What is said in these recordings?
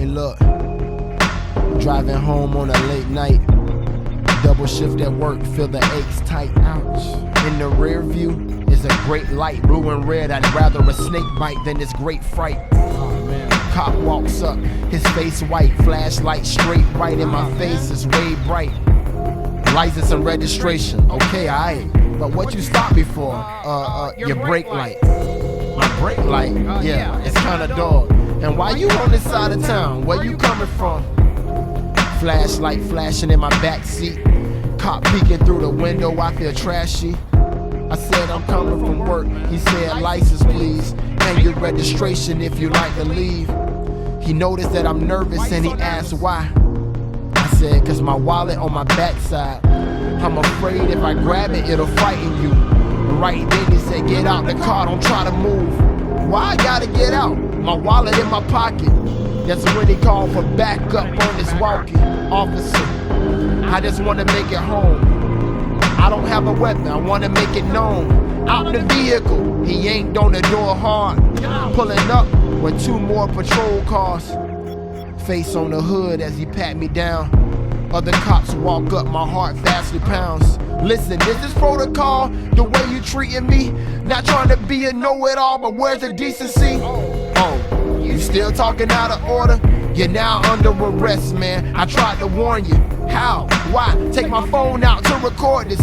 Hey look, driving home on a late night, double shift at work, feel the aches tight. Ouch. In the rear view is a great light, blue and red. I'd rather a snake bite than this great fright. Oh man. Cop walks up, his face white, flashlight straight right in my face, is way bright. License and registration, okay, aight. But what you stop me for? Your brake light. My brake light? Yeah, it's kinda dull. And why you on this side of town? Where you coming from? Flashlight flashing in my back seat. Cop peeking through the window, I feel trashy. I said I'm coming from work. He said license please, and your registration if you like to leave. He noticed that I'm nervous and he asked why. I said cause my wallet on my backside. I'm afraid if I grab it, it'll frighten you. Right then he said get out the car, don't try to move. Why I gotta get out? My wallet in my pocket. That's when he called for backup on this walkie. Officer, I just wanna make it home. I don't have a weapon, I wanna make it known. Out the vehicle, he yanked on the door hard. Pulling up with 2 more patrol cars. Face on the hood as he pat me down. Other cops walk up, my heart fastly pounds. Listen, is this protocol, the way you treating me? Not trying to be a know-it-all, but where's the decency? Oh, you still talking out of order? You're now under arrest, man. I tried to warn you. How? Why? Take my phone out to record this.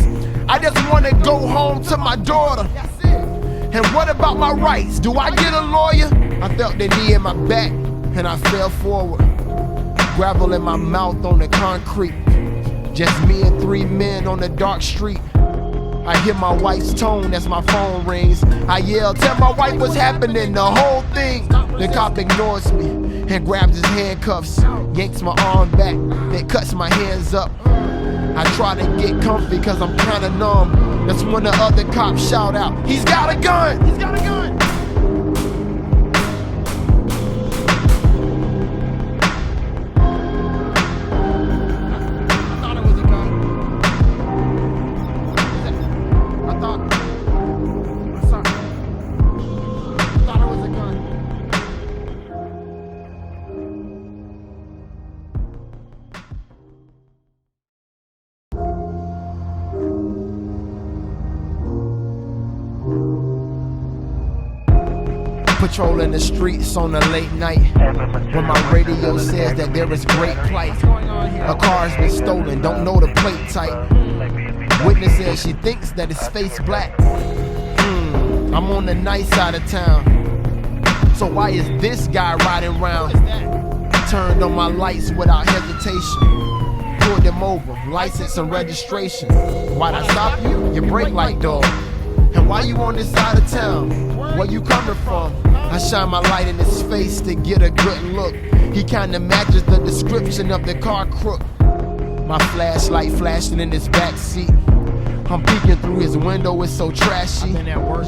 I just want to go home to my daughter. And what about my rights? Do I get a lawyer? I felt the knee in my back and I fell forward. Gravel in my mouth on the concrete. Just me and 3 men on the dark street. I hear my wife's tone as my phone rings. I yell, tell my wife what's happening, the whole thing. The cop ignores me and grabs his handcuffs, yanks my arm back, then cuts my hands up. I try to get comfy cause I'm kinda numb. That's when the other cops shout out, he's got a gun! He's got a gun! Patrolling the streets on a late night when my radio says that there is great plight. A car's been stolen, don't know the plate type. Witness says she thinks that it's face black. I'm on the nice side of town, so why is this guy riding round? Turned on my lights without hesitation, pulled them over, license and registration. Why'd I stop you? Your brake light, dog. And why you on this side of town? Where you coming from? I shine my light in his face to get a good look. He kinda matches the description of the car crook. My flashlight flashing in his back seat. I'm peeking through his window, it's so trashy.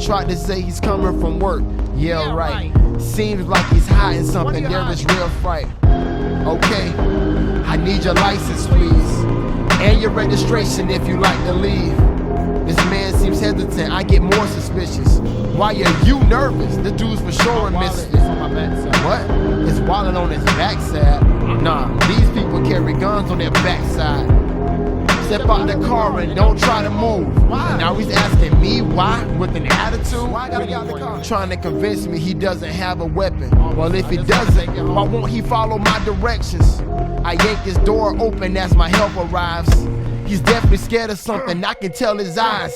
Tried to say he's coming from work. Yeah, right. Seems like he's hiding something, there is real fright. Okay, I need your license please, and your registration if you like to leave. This man seems hesitant, I get more suspicious. Why are you nervous? This dude's for sure a misfit. What? His wallet on his backside? Nah, these people carry guns on their backside. Step out the car and don't try to move. And now he's asking me why with an attitude? Trying to convince me he doesn't have a weapon. Well, if he doesn't, why won't he follow my directions? I yank his door open as my help arrives. He's definitely scared of something, I can tell his eyes.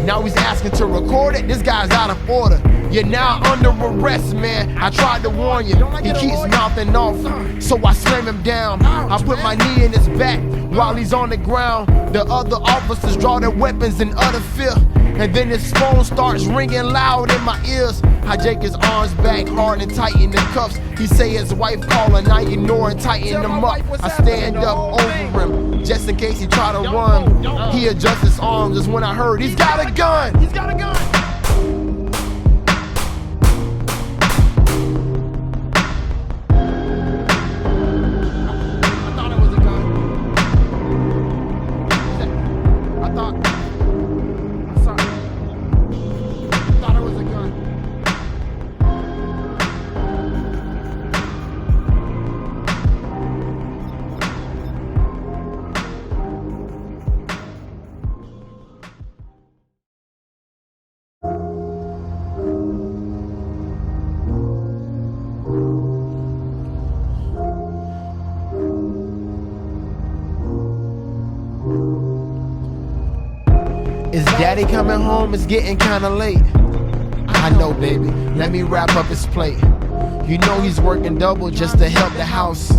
Now he's asking to record it, this guy's out of order. You're now under arrest, man, I tried to warn you. He keeps mouthing off, so I slam him down. I put my knee in his back while he's on the ground. The other officers draw their weapons in utter fear. And then his phone starts ringing loud in my ears. I take his arms back hard and tighten the cuffs. He say his wife calling, I ignore and tighten them up. I stand up over him, just in case he try to run. He adjusts his arms, is when I heard, he's got a gun! He's got a gun! Daddy coming home, it's getting kinda late. I know, baby, let me wrap up his plate. You know he's working double just to help the house.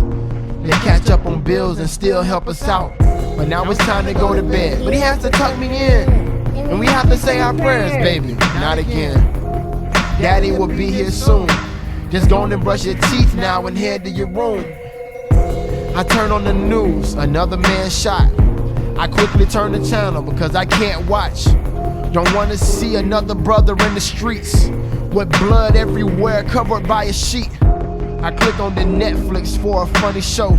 They catch up on bills and still help us out. But now it's time to go to bed. But he has to tuck me in, and we have to say our prayers, baby. Not again. Daddy will be here soon. Just go on and brush your teeth now and head to your room. I turn on the news, another man shot. I quickly turn the channel because I can't watch. Don't want to see another brother in the streets with blood everywhere covered by a sheet. I click on the Netflix for a funny show.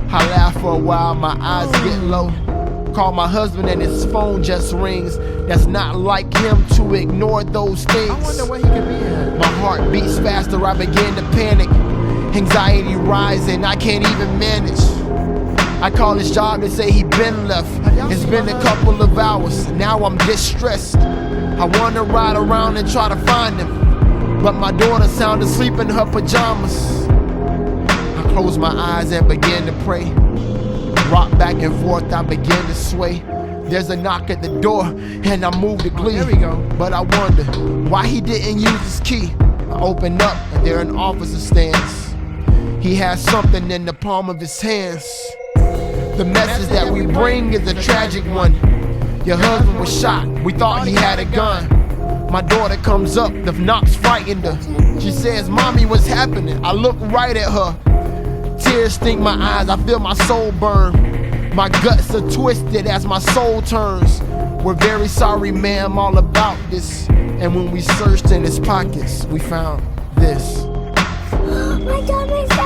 I laugh for a while, my eyes get low. Call my husband and his phone just rings. That's not like him to ignore those things. I wonder where he could be at. My heart beats faster, I begin to panic. Anxiety rising, I can't even manage. I call his job and say he been left. It's been a couple of hours, now I'm distressed. I wanna ride around and try to find him, but my daughter sound asleep in her pajamas. I close my eyes and begin to pray. Rock back and forth, I begin to sway. There's a knock at the door and I move to glee. There we go. But I wonder why he didn't use his key. I open up and there an officer stands. He has something in the palm of his hands. The message that we bring is a tragic one. Your husband was shot, we thought he had a gun. My daughter comes up, the knocks frightened her. She says, "Mommy, what's happening?" I look right at her. Tears sting my eyes, I feel my soul burn. My guts are twisted as my soul turns. We're very sorry, ma'am, all about this. And when we searched in his pockets, we found this. My daughter's